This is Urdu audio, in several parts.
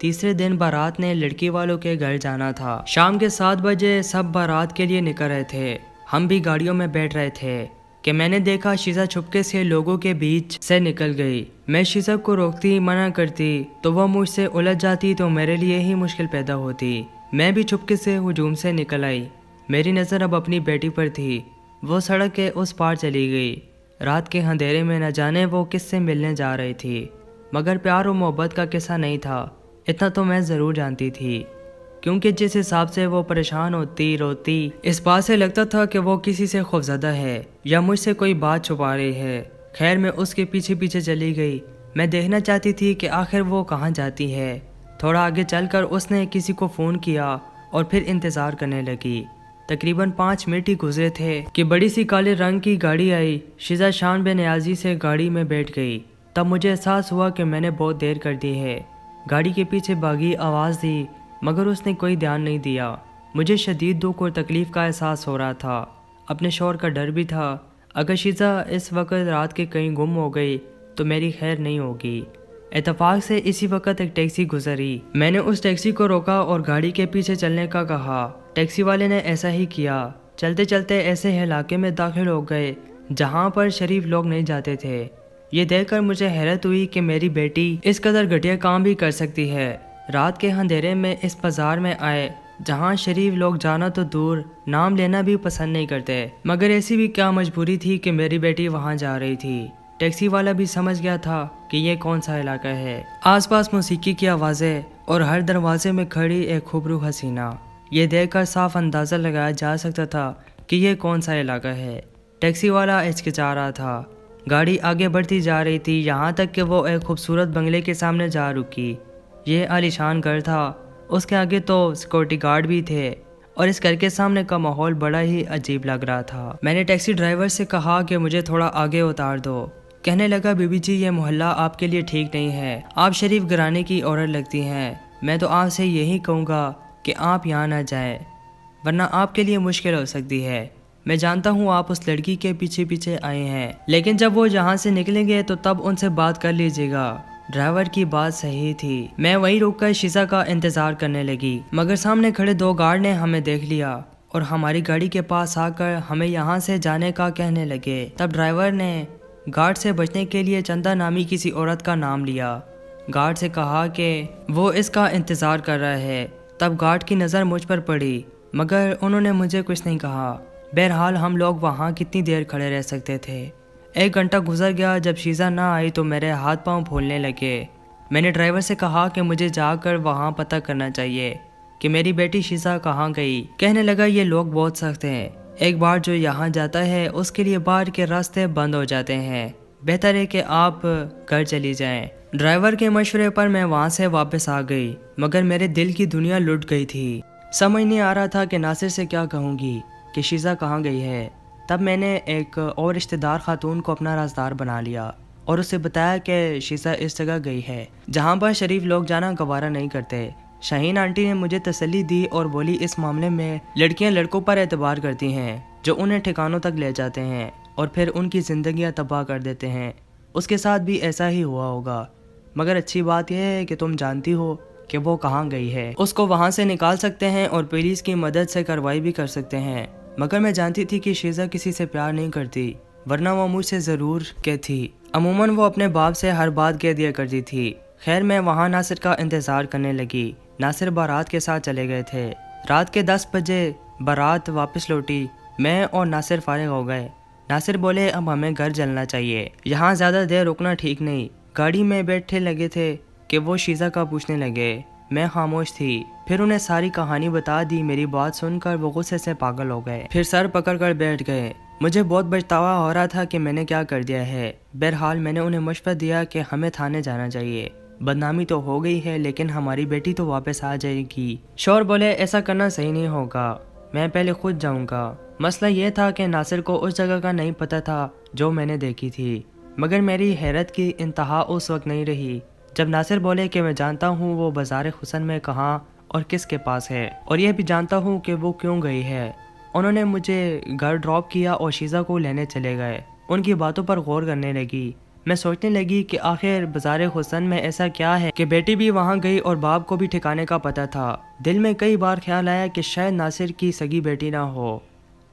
تیسرے دن بارات نے لڑکی والوں کے گھر جانا تھا۔ شام کے 7 بجے سب بارات کے لیے نکل رہے تھے، ہم بھی گاڑیوں میں بیٹھ رہے تھے کہ میں نے دیکھا شیزہ چھپکے سے لوگوں کے بیچ سے نکل گئی۔ میں شیزہ کو روکتی، منع کرتی تو وہ مجھ سے الجھ جاتی تو میرے لیے ہی مشکل پیدا ہوتی۔ میں بھی چھپکے سے ہجوم سے نکل آئی۔ میری نظر اب اپنی بیٹی پر تھی، وہ سڑک کے اس پار چلی گئی۔ رات کے اندھیرے میں نہ جانے وہ کس سے ملنے جا رہی تھی، مگر پیار و محبت کا قصہ نہیں تھا، اتنا تو میں ضرور جانتی تھی، کیونکہ جس حساب سے وہ پریشان ہوتی روتی، اس بات سے لگتا تھا کہ وہ کسی سے خوفزدہ ہے یا مجھ سے کوئی بات چھپا رہی ہے۔ خیر میں اس کے پیچھے پیچھے چلی گئی، میں دیکھنا چاہتی تھی کہ آخر وہ کہاں جاتی ہے۔ تھوڑا آگے چل کر اس نے کسی کو فون کیا اور پھر انتظار کرنے لگی۔ تقریباً 5 منٹ ہی گزرے تھے کہ بڑی سی کالے رنگ کی گاڑی آئی۔ شیزہ شان بے نیازی سے گاڑی میں بیٹھ گئی، تب مجھے احساس ہوا کہ میں نے بہت دیر کر دی ہے۔ گاڑی کے پیچھے باغی آواز دی مگر اس نے کوئی دھیان نہیں دیا۔ مجھے شدید دکھ اور تکلیف کا احساس ہو رہا تھا، اپنے شوہر کا ڈر بھی تھا۔ اگر شیزہ اس وقت رات کے کہیں گم ہو گئی تو میری خیر نہیں ہوگی۔ اتفاق سے اسی وقت ایک ٹیکسی گزری، میں نے اس ٹیکسی کو روکا اور گاڑی کے پیچھے چلنے کا کہا۔ ٹیکسی والے نے ایسا ہی کیا۔ چلتے چلتے ایسے علاقے میں داخل ہو گئے جہاں پر شریف لوگ نہیں جاتے تھے۔ یہ دیکھ کر مجھے حیرت ہوئی کہ میری بیٹی اس قدر گھٹیا کام بھی کر سکتی ہے۔ رات کے اندھیرے میں اس بازار میں آئے جہاں شریف لوگ جانا تو دور نام لینا بھی پسند نہیں کرتے، مگر ایسی بھی کیا مجبوری تھی کہ میری بیٹی وہاں جا رہی تھی۔ ٹیکسی والا بھی سمجھ گیا تھا کہ یہ کون سا علاقہ ہے۔ آس پاس موسیقی کی آوازیں اور ہر دروازے میں کھڑی ایک خوبرو حسینہ، یہ دیکھ کر صاف اندازہ لگایا جا سکتا تھا کہ یہ کون سا علاقہ ہے۔ ٹیکسی والا ہچکچا رہا تھا، گاڑی آگے بڑھتی جا رہی تھی یہاں تک کہ وہ ایک خوبصورت بنگلے کے سامنے جا رکی۔ یہ عالیشان گھر تھا، اس کے آگے تو سیکورٹی گارڈ بھی تھے اور اس گھر کے سامنے کا ماحول بڑا ہی عجیب لگ رہا تھا۔ میں نے ٹیکسی ڈرائیور سے کہا کہ مجھے تھوڑا آگے اتار دو۔ کہنے لگا بی بی جی یہ محلہ آپ کے لیے ٹھیک نہیں ہے، آپ شریف گھرانے کی عورت لگتی ہیں، میں تو آپ سے یہی کہوں گا کہ آپ یہاں نہ جائیں ورنہ آپ کے لیے مشکل ہو سکتی ہے۔ میں جانتا ہوں آپ اس لڑکی کے پیچھے پیچھے آئے ہیں، لیکن جب وہ یہاں سے نکلیں گے تو تب ان سے بات کر لیجیے گا۔ ڈرائیور کی بات صحیح تھی، میں وہیں رک کر شیزہ کا انتظار کرنے لگی، مگر سامنے کھڑے 2 گارڈ نے ہمیں دیکھ لیا اور ہماری گاڑی کے پاس آ کر ہمیں یہاں سے جانے کا کہنے لگے۔ تب ڈرائیور نے گارڈ سے بچنے کے لیے چندہ نامی کسی عورت کا نام لیا، گارڈ سے کہا کہ وہ اس کا انتظار کر رہا ہے۔ تب گارڈ کی نظر مجھ پر پڑی مگر انہوں نے مجھے کچھ نہیں کہا۔ بہرحال ہم لوگ وہاں کتنی دیر کھڑے رہ سکتے تھے؟ 1 گھنٹہ گزر گیا۔ جب شیزہ نہ آئی تو میرے ہاتھ پاؤں پھولنے لگے۔ میں نے ڈرائیور سے کہا کہ مجھے جا کر وہاں پتہ کرنا چاہیے کہ میری بیٹی شیزہ کہاں گئی۔ کہنے لگا یہ لوگ بہت سخت ہیں، ایک بار جو یہاں جاتا ہے اس کے لیے باہر کے راستے بند ہو جاتے ہیں، بہتر ہے کہ آپ گھر چلی جائیں۔ ڈرائیور کے مشورے پر میں وہاں سے واپس آ گئی، مگر میرے دل کی دنیا لٹ گئی تھی۔ سمجھ نہیں آ رہا تھا کہ ناصر سے کیا کہوں گی کہ شیزہ کہاں گئی ہے۔ تب میں نے ایک اور رشتہ دار خاتون کو اپنا رازدار بنا لیا اور اسے بتایا کہ شیزہ اس جگہ گئی ہے جہاں پر شریف لوگ جانا گوارا نہیں کرتے۔ شاہین آنٹی نے مجھے تسلی دی اور بولی اس معاملے میں لڑکیاں لڑکوں پر اعتبار کرتی ہیں جو انہیں ٹھکانوں تک لے جاتے ہیں اور پھر ان کی زندگیاں تباہ کر دیتے ہیں۔ اس کے ساتھ بھی ایسا ہی ہوا ہوگا، مگر اچھی بات یہ ہے کہ تم جانتی ہو کہ وہ کہاں گئی ہے، اس کو وہاں سے نکال سکتے ہیں اور پولیس کی مدد سے کارروائی بھی کر سکتے ہیں۔ مگر میں جانتی تھی کہ شیزہ کسی سے پیار نہیں کرتی، ورنہ وہ مجھ سے ضرور کہتی۔ عموماً وہ اپنے باپ سے ہر بات کہہ دیا کرتی تھی۔ خیر میں وہاں ناصر کا انتظار کرنے لگی۔ ناصر بارات کے ساتھ چلے گئے تھے۔ رات کے 10 بجے بارات واپس لوٹی، میں اور ناصر فارغ ہو گئے۔ ناصر بولے اب ہمیں گھر چلنا چاہیے، یہاں زیادہ دیر رکنا ٹھیک نہیں۔ گاڑی میں بیٹھے لگے تھے کہ وہ شیزہ کا پوچھنے لگے، میں خاموش تھی۔ پھر انہیں ساری کہانی بتا دی۔ میری بات سن کر وہ غصے سے پاگل ہو گئے، پھر سر پکڑ کر بیٹھ گئے۔ مجھے بہت پچھتاوا ہو رہا تھا کہ میں نے کیا کر دیا ہے۔ بہرحال میں نے انہیں مشورہ دیا کہ ہمیں تھانے جانا چاہیے، بدنامی تو ہو گئی ہے لیکن ہماری بیٹی تو واپس آ جائے گی۔ شوہر بولے ایسا کرنا صحیح نہیں ہوگا، میں پہلے خود جاؤں گا۔ مسئلہ یہ تھا کہ ناصر کو اس جگہ کا نہیں پتہ تھا جو میں نے دیکھی تھی، مگر میری حیرت کی انتہا اس وقت نہیں رہی جب ناصر بولے کہ میں جانتا ہوں وہ بازار حسن میں کہاں اور کس کے پاس ہے، اور یہ بھی جانتا ہوں کہ وہ کیوں گئی ہے۔ انہوں نے مجھے گھر ڈراپ کیا اور شیزہ کو لینے چلے گئے۔ ان کی باتوں پر غور کرنے لگی۔ میں سوچنے لگی کہ آخر بازار حسن میں ایسا کیا ہے کہ بیٹی بھی وہاں گئی اور باپ کو بھی ٹھکانے کا پتہ تھا۔ دل میں کئی بار خیال آیا کہ شاید ناصر کی سگی بیٹی نہ ہو۔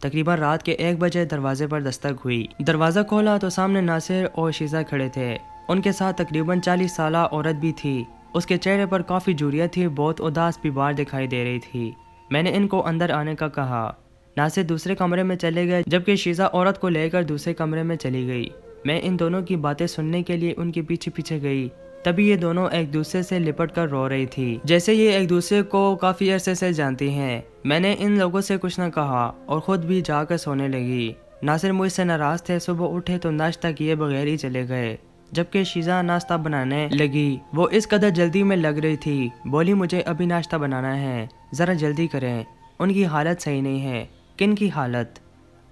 تقریباً رات کے 1 بجے دروازے پر دستک ہوئی۔ دروازہ کھولا تو سامنے ناصر اور شیزہ کھڑے تھے۔ ان کے ساتھ تقریباً 40 سالہ عورت بھی تھی۔ اس کے چہرے پر کافی جوریاں تھی، بہت اداس بیمار دکھائی دے رہی تھی۔ میں نے ان کو اندر آنے کا کہا۔ ناصر دوسرے کمرے میں چلے گئے جبکہ شیزہ عورت کو لے کر دوسرے کمرے میں چلی گئی۔ میں ان دونوں کی باتیں سننے کے لیے ان کے پیچھے پیچھے گئی۔ تبھی یہ دونوں ایک دوسرے سے لپٹ کر رو رہی تھی، جیسے یہ ایک دوسرے کو کافی عرصے سے جانتی ہیں۔ میں نے ان لوگوں سے کچھ نہ کہا اور خود بھی جا کر سونے لگی۔ ناصر مجھ سے ناراض تھے، صبح اٹھے تو ناشتہ کیے بغیر ہی چلے گئے، جبکہ شیزہ ناشتہ بنانے لگی۔ وہ اس قدر جلدی میں لگ رہی تھی، بولی مجھے ابھی ناشتہ بنانا ہے، ذرا جلدی کریں، ان کی حالت صحیح نہیں ہے۔ کن کی حالت؟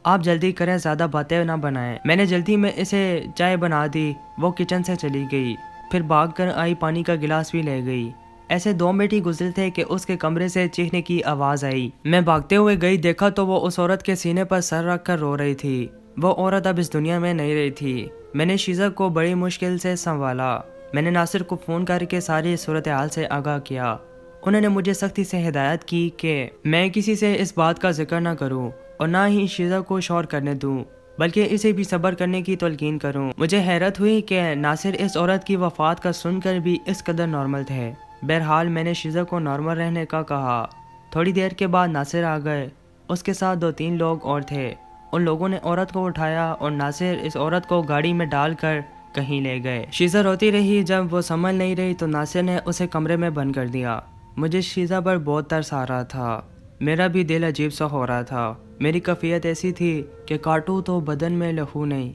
آپ جلدی کریں، زیادہ باتیں نہ بنائیں۔ میں نے جلدی میں اسے چائے بنا دی۔ وہ کچن سے چلی گئی، پھر بھاگ کر آئی، پانی کا گلاس بھی لے گئی۔ ایسے 2 منٹ ہی گزرے تھے کہ اس کے کمرے سے چیخنے کی آواز آئی۔ میں بھاگتے ہوئے گئی، دیکھا تو وہ اس عورت کے سینے پر سر رکھ کر رو رہی تھی۔ وہ عورت اب اس دنیا میں نہیں رہی تھی۔ میں نے شیزہ کو بڑی مشکل سے سنبھالا۔ میں نے ناصر کو فون کر کے ساری صورتحال سے آگاہ کیا۔ انہوں نے مجھے سختی سے ہدایت کی کہ میں کسی سے اس بات کا ذکر نہ کروں اور نہ ہی شیزہ کو شور کرنے دوں، بلکہ اسے بھی صبر کرنے کی تلقین کروں۔ مجھے حیرت ہوئی کہ ناصر اس عورت کی وفات کا سن کر بھی اس قدر نارمل تھے۔ بہرحال میں نے شیزہ کو نارمل رہنے کا کہا۔ تھوڑی دیر کے بعد ناصر آ گئے، اس کے ساتھ 2-3 لوگ اور تھے۔ ان لوگوں نے عورت کو اٹھایا اور ناصر اس عورت کو گاڑی میں ڈال کر کہیں لے گئے۔ شیزہ روتی رہی، جب وہ سنبھل نہیں رہی تو ناصر نے اسے کمرے میں بند کر دیا۔ مجھے شیزہ پر بہت ترس آ رہا تھا، میرا بھی دل عجیب سا ہو رہا تھا۔ میری کیفیت ایسی تھی کہ کاٹوں تو بدن میں لہو نہیں۔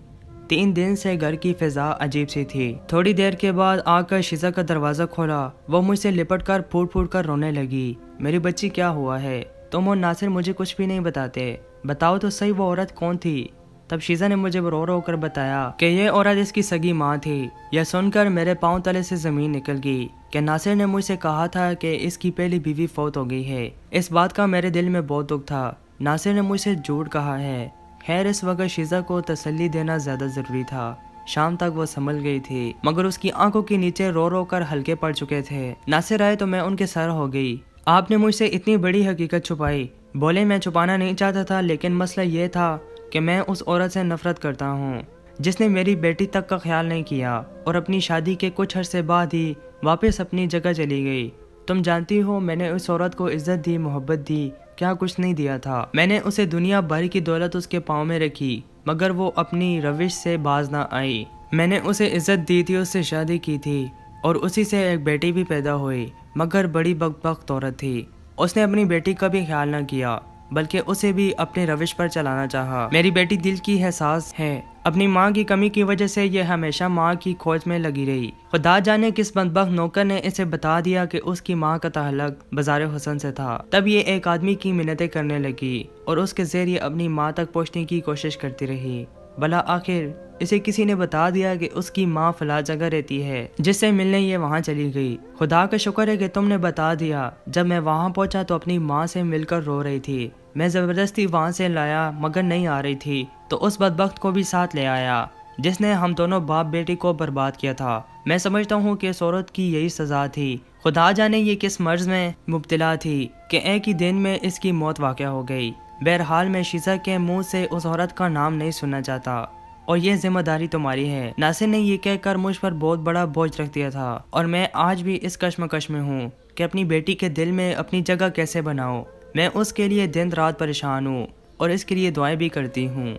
3 دن سے گھر کی فضا عجیب سی تھی۔ تھوڑی دیر کے بعد آ کر شیزہ کا دروازہ کھولا۔ وہ مجھ سے لپٹ کر پھوٹ پھوٹ کر رونے لگی۔ میری بچی کیا ہوا ہے؟ تم اور ناصر مجھے کچھ بھی نہیں بتاتے، بتاؤ تو صحیح وہ عورت کون تھی؟ تب شیزہ نے مجھے رو رو کر بتایا کہ یہ عورت اس کی سگی ماں تھی۔ یہ سن کر میرے پاؤں تلے سے زمین نکل گئی کہ ناصر نے مجھ سے کہا تھا کہ اس کی پہلی بیوی فوت ہو گئی ہے۔ اس بات کا میرے دل میں بہت دکھ تھا۔ ناصر نے مجھ سے جھوٹ کہا ہے۔ خیر اس وقت شیزہ کو تسلی دینا زیادہ ضروری تھا۔ شام تک وہ سنبھل گئی تھی، مگر اس کی آنکھوں کے نیچے رو رو کر ہلکے پڑ چکے تھے۔ ناصر آئے تو میں ان کے سر ہو گئی۔ آپ نے مجھ سے اتنی بڑی حقیقت چھپائی۔ بولے میں چھپانا نہیں چاہتا تھا، لیکن مسئلہ یہ تھا کہ میں اس عورت سے نفرت کرتا ہوں جس نے میری بیٹی تک کا خیال نہیں کیا اور اپنی شادی کے کچھ عرصے بعد ہی واپس اپنی جگہ چلی گئی۔ تم جانتی ہو میں نے اس عورت کو عزت دی، محبت دی، کیا کچھ نہیں دیا تھا۔ میں نے اسے دنیا بھر کی دولت اس کے پاؤں میں رکھی، مگر وہ اپنی روش سے باز نہ آئی۔ میں نے اسے عزت دی تھی، اس سے شادی کی تھی اور اسی سے ایک بیٹی بھی پیدا ہوئی، مگر بڑی بدبخت عورت تھی۔ اس نے اپنی بیٹی کا بھی خیال نہ کیا، بلکہ اسے بھی اپنے روش پر چلانا چاہا۔ میری بیٹی دل کی حساس ہے، اپنی ماں کی کمی کی وجہ سے یہ ہمیشہ ماں کی کھوج میں لگی رہی۔ خدا جانے کس بدبخت نوکر نے اسے بتا دیا کہ اس کی ماں کا تعلق بازار حسن سے تھا۔ تب یہ ایک آدمی کی منتیں کرنے لگی اور اس کے ذریعے اپنی ماں تک پہنچنے کی کوشش کرتی رہی۔ بلا آخر اسے کسی نے بتا دیا کہ اس کی ماں فلاں جگہ رہتی ہے، جس سے ملنے یہ وہاں چلی گئی۔ خدا کا شکر ہے کہ تم نے بتا دیا۔ جب میں وہاں پہنچا تو اپنی ماں سے مل کر رو رہی تھی۔ میں زبردستی وہاں سے لایا مگر نہیں آ رہی تھی تو اس بدبخت کو بھی ساتھ لے آیا جس نے ہم دونوں باپ بیٹی کو برباد کیا تھا۔ میں سمجھتا ہوں کہ اس عورت کی یہی سزا تھی۔ خدا جانے یہ کس مرض میں مبتلا تھی کہ ایک ہی دن میں اس کی موت واقع ہو گئی۔ بہرحال میں شیزہ کے منہ سے اس عورت کا نام نہیں سننا چاہتا اور یہ ذمہ داری تمہاری ہے۔ ناصر نے یہ کہہ کر مجھ پر بہت بڑا بوجھ رکھ دیا تھا اور میں آج بھی اس کشمکش میں ہوں کہ اپنی بیٹی کے دل میں اپنی جگہ کیسے بناؤں۔ میں اس کے لیے دن رات پریشان ہوں اور اس کے لیے دعائیں بھی کرتی ہوں۔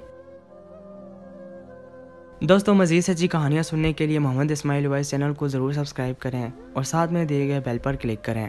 دوستو مزید سچی کہانیاں سننے کے لیے محمد اسماعیل وائس چینل کو ضرور سبسکرائب کریں اور ساتھ میں دیے گئے بیل پر کلک کریں۔